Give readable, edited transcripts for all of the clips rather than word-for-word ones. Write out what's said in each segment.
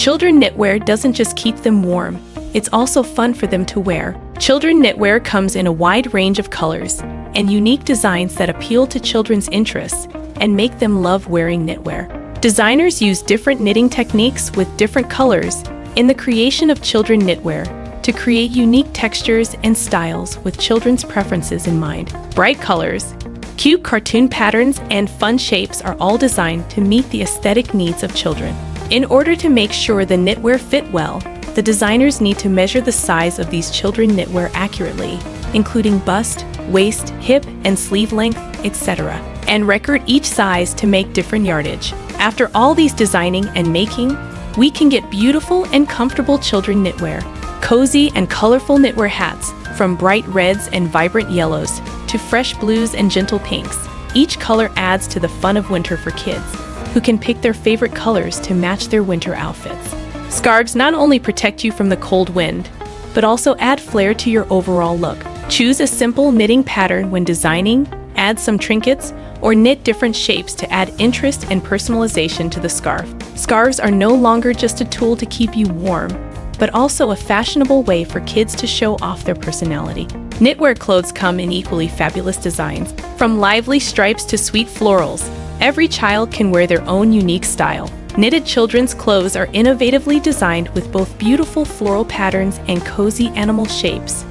Children knitwear doesn't just keep them warm, it's also fun for them to wear. Children knitwear comes in a wide range of colors and unique designs that appeal to children's interests and make them love wearing knitwear. Designers use different knitting techniques with different colors in the creation of children knitwear to create unique textures and styles with children's preferences in mind. Bright colors, cute cartoon patterns, and fun shapes are all designed to meet the aesthetic needs of children. In order to make sure the knitwear fit well, the designers need to measure the size of these children knitwear accurately, including bust, waist, hip, and sleeve length, etc., and record each size to make different yardage. After all these designing and making, we can get beautiful and comfortable children knitwear. Cozy and colorful knitwear hats, from bright reds and vibrant yellows to fresh blues and gentle pinks. Each color adds to the fun of winter for kids, who can pick their favorite colors to match their winter outfits. Scarves not only protect you from the cold wind, but also add flair to your overall look. Choose a simple knitting pattern when designing, add some trinkets, or knit different shapes to add interest and personalization to the scarf. Scarves are no longer just a tool to keep you warm, but also a fashionable way for kids to show off their personality. Knitwear clothes come in equally fabulous designs. From lively stripes to sweet florals, every child can wear their own unique style. Knitted children's clothes are innovatively designed with both beautiful floral patterns and cozy animal shapes,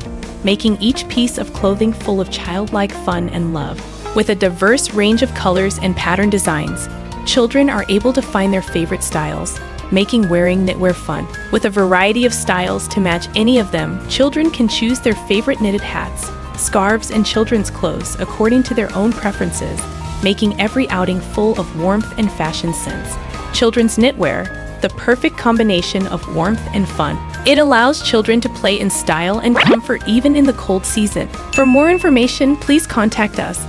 making each piece of clothing full of childlike fun and love. With a diverse range of colors and pattern designs, children are able to find their favorite styles, making wearing knitwear fun. With a variety of styles to match any of them, children can choose their favorite knitted hats, scarves, and children's clothes according to their own preferences, making every outing full of warmth and fashion sense. Children's knitwear, the perfect combination of warmth and fun. It allows children to play in style and comfort even in the cold season. For more information, please contact us.